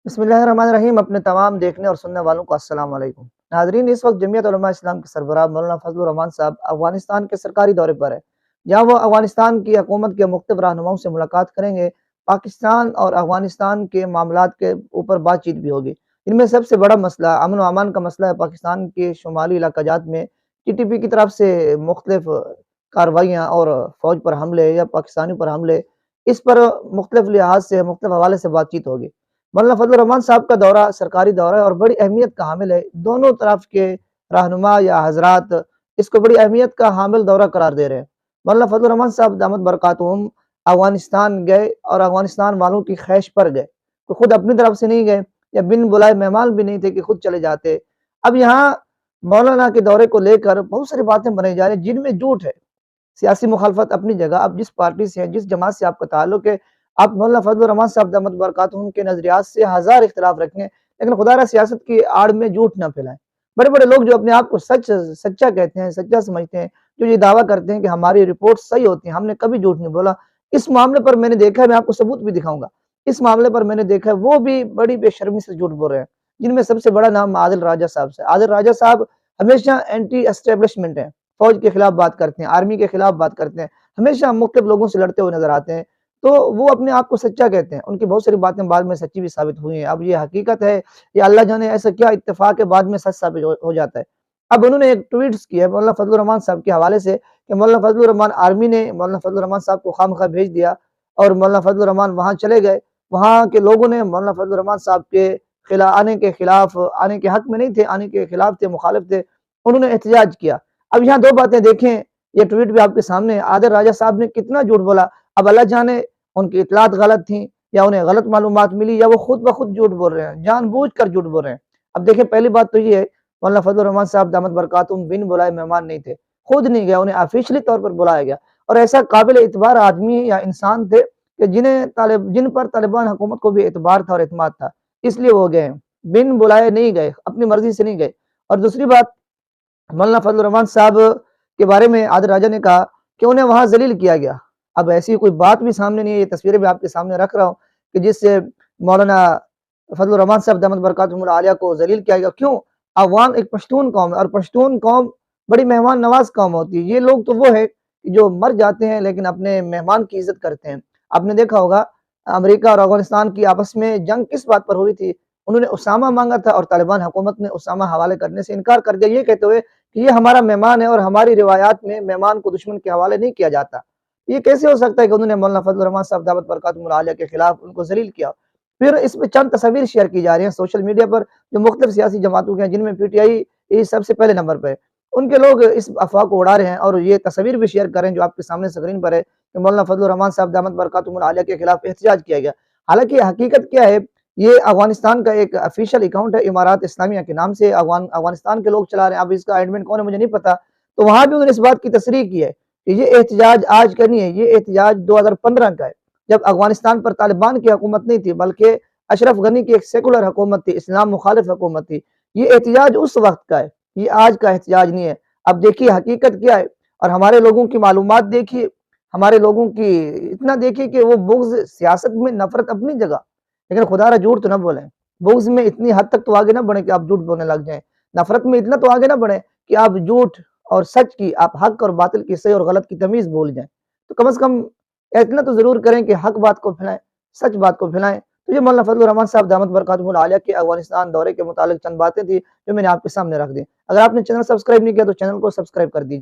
बिस्मिल्लाहिर्रहमानिर्रहीम। अपने तमाम देखने और सुनने वालों को अस्सलाम वालेकुम। नाज़रीन, इस वक्त जमीयत उलमा इस्लाम के सरबराह मौलाना फजलुर रहमान साहब अफगानिस्तान के सरकारी दौरे पर है, जहाँ वो अफगानिस्तान की हुकूमत के मुख्तलिफ रहनुमाओं से मुलाकात करेंगे। पाकिस्तान और अफगानिस्तान के मामलात के ऊपर बातचीत भी होगी। इनमें सबसे बड़ा मसला अमन व अमान का मसला है। पाकिस्तान के शुमाली इलाकाजात में TTP की तरफ से मुख्तलिफ कार्रवाइयाँ और फ़ौज पर हमले या पाकिस्तानियों पर हमले, इस पर मुख्तलिफ लिहाज से मुख्तलिफ हवाले से बातचीत होगी। मौलाना फजल रहमान साहब का दौरा सरकारी दौरा है और बड़ी अहमियत का हामिल है। दोनों तरफ के रहनुमा या हजरात इसको बड़ी अहमियत का हामिल दौरा करार दे रहे हैं। मौलाना फजल रहमान साहब दामद बरकातुहुम अफगानिस्तान गए और अफगानिस्तान वालों की ख्वाहिश पर गए, तो खुद अपनी तरफ से नहीं गए या बिन बुलाए मेहमान भी नहीं थे कि खुद चले जाते। अब यहाँ मौलाना के दौरे को लेकर बहुत सारी बातें बनाई जा रही हैं जिनमें झूठ है। सियासी मुखालफत अपनी जगह, आप जिस पार्टी से हैं, जिस जमात से आपका ताल्लुक है, आप मौलाना फजल रहमान साहब दामद बरकातुहुम के नजरियात से हजार इख्तिलाफ रखें, लेकिन खुदारा सियासत की आड़ में झूठ ना फैलाएं। बड़े बड़े लोग जो अपने आप को सच्चा कहते हैं, सच्चा समझते हैं, जो ये दावा करते हैं कि हमारी रिपोर्ट सही होती है, हमने कभी झूठ नहीं बोला, इस मामले पर मैंने देखा है, मैं आपको सबूत भी दिखाऊंगा। इस मामले पर मैंने देखा है वो भी बड़ी बेशर्मी से झूठ बोल रहे हैं, जिनमें सबसे बड़ा नाम आदिल राजा साहब से। आदिल राजा साहब हमेशा एंटी एस्टेब्लिशमेंट है, फौज के खिलाफ बात करते हैं, आर्मी के खिलाफ बात करते हैं, हमेशा मुख्तलिफ लोगों से लड़ते हुए नजर आते हैं। तो वो अपने आप को सच्चा कहते हैं, उनकी बहुत सारी बातें बाद में सच्ची भी साबित हुई हैं। अब ये हकीकत है या अल्लाह जाने ऐसा क्या इत्तेफाक है, बाद में सच साबित हो जाता है। अब उन्होंने एक ट्वीट्स किया है मौलाना फजलुर रहमान साहब के हवाले से कि मौलाना फजलुर रहमान आर्मी ने मौलाना फजलुर रहमान साहब को खामखा भेज दिया और मौलाना फजलुर रहमान वहाँ चले गए। वहाँ के लोगों ने मौलाना फजलुर रहमान साहब के आने के खिलाफ, आने के हक में नहीं थे, आने के खिलाफ थे, मुखालिफ थे, उन्होंने एहतजाज किया। अब यहाँ दो बातें देखें, ये ट्वीट भी आपके सामने है। आदिल राजा साहब ने कितना झूठ बोला, अब अल्लाह जाने उनकी इतलात गलत थी या उन्हें गलत मालूमात मिली या वो खुद ब खुद झूठ बोल रहे हैं, जानबूझकर झूठ बोल रहे हैं। अब देखिए, पहली बात तो ये है, मौलाना फजलुर रहमान साहब दामद बरकातुहुम बिन बुलाए मेहमान नहीं थे, खुद नहीं गया, उन्हें ऑफिशियली तौर पर बुलाया गया और ऐसा काबिल एतबार आदमी या इंसान थे कि जिन पर तालिबान हुकूमत को भी एतबार था और एतमाद था, इसलिए वो गए, बिन बुलाए नहीं गए, अपनी मर्जी से नहीं गए। और दूसरी बात, मौलाना फजलुर रहमान साहब के बारे में आदिल राजा ने कहा कि उन्हें वहां जलील किया गया। अब ऐसी कोई बात भी सामने नहीं है, ये तस्वीरें भी आपके सामने रख रहा हूँ कि जिससे मौलाना फजलुर रहमान साहब दामद बरकातुहुम आलिया को जलील किया गया। क्यों? अफगान एक पश्तून कौम है और पश्तून कौम बड़ी मेहमान नवाज कौम होती है। ये लोग तो वो है कि जो मर जाते हैं लेकिन अपने मेहमान की इज्जत करते हैं। आपने देखा होगा अमेरिका और अफगानिस्तान की आपस में जंग किस बात पर हुई थी? उन्होंने उसामा मांगा था और तालिबान हुकूमत ने उसामा हवाले करने से इनकार कर दिया, ये कहते हुए कि ये हमारा मेहमान है और हमारी रिवायात में मेहमान को दुश्मन के हवाले नहीं किया जाता। ये कैसे हो सकता है कि उन्होंने मौलाना फजलुर रहमान साहब दावत बरकातुहुम आलिया के खिलाफ उनको जलील किया? फिर इसमें चंद तस्वीर शेयर की जा रही हैं सोशल मीडिया पर, जो मुख्तलिफ सियासी जमातों के हैं, जिनमें PTI ये सबसे पहले नंबर पे है। उनके लोग इस अफवाह को उड़ा रहे हैं और ये तस्वीर भी शेयर कर रहे हैं जो आपके सामने स्क्रीन पर है कि मौलाना फजलुर रहमान साहब दामद बरकातुहुम आलिया के खिलाफ एहतजाज किया गया। हालांकि हकीकत क्या है, ये अफगानिस्तान का एक ऑफिशियल अकाउंट है, इमारात इस्लामिया के नाम से अफगानिस्तान के लोग चला रहे हैं। अब इसका एडमिन कौन है मुझे नहीं पता। तो वहां भी उन्होंने इस बात की तस्रीह की है कि ये एहतजाज आज का नहीं है, ये एहतजाज 2015 का है, जब अफगानिस्तान पर तालिबान की हुकूमत नहीं थी बल्कि अशरफ गनी की एक सेकुलर हुकूमत थी, इस्लाम मुखालिफ हुकूमत थी। ये एहतजाज उस वक्त का है, ये आज का एहतजाज नहीं है। अब देखिए हकीकत क्या है और हमारे लोगों की मालूमात देखिए, हमारे लोगों की इतना देखिए कि वो बुग़्ज़ सियासत में नफरत अपनी जगह, लेकिन खुदारा झूठ तो ना बोलें। बुग़्ज़ में इतनी हद तक तो आगे ना बढ़े कि आप झूठ बोलने लग जाएं। नफरत में इतना तो आगे ना बढ़े कि आप झूठ और सच की, आप हक और बातिल की, सही और गलत की तमीज़ भूल जाएं। तो कम से कम इतना तो ज़रूर करें कि हक बात को फैलाएं, सच बात को फैलाएं। तो ये मौलाना फजलुर रहमान साहब दामद बरकातुहुम आलिया के अफगानिस्तान दौरे के मुतालिक चंद बातें थी जो मैंने आपके सामने रख दी। अगर आपने चैनल सब्सक्राइब नहीं किया तो चैनल को सब्सक्राइब कर दीजिए।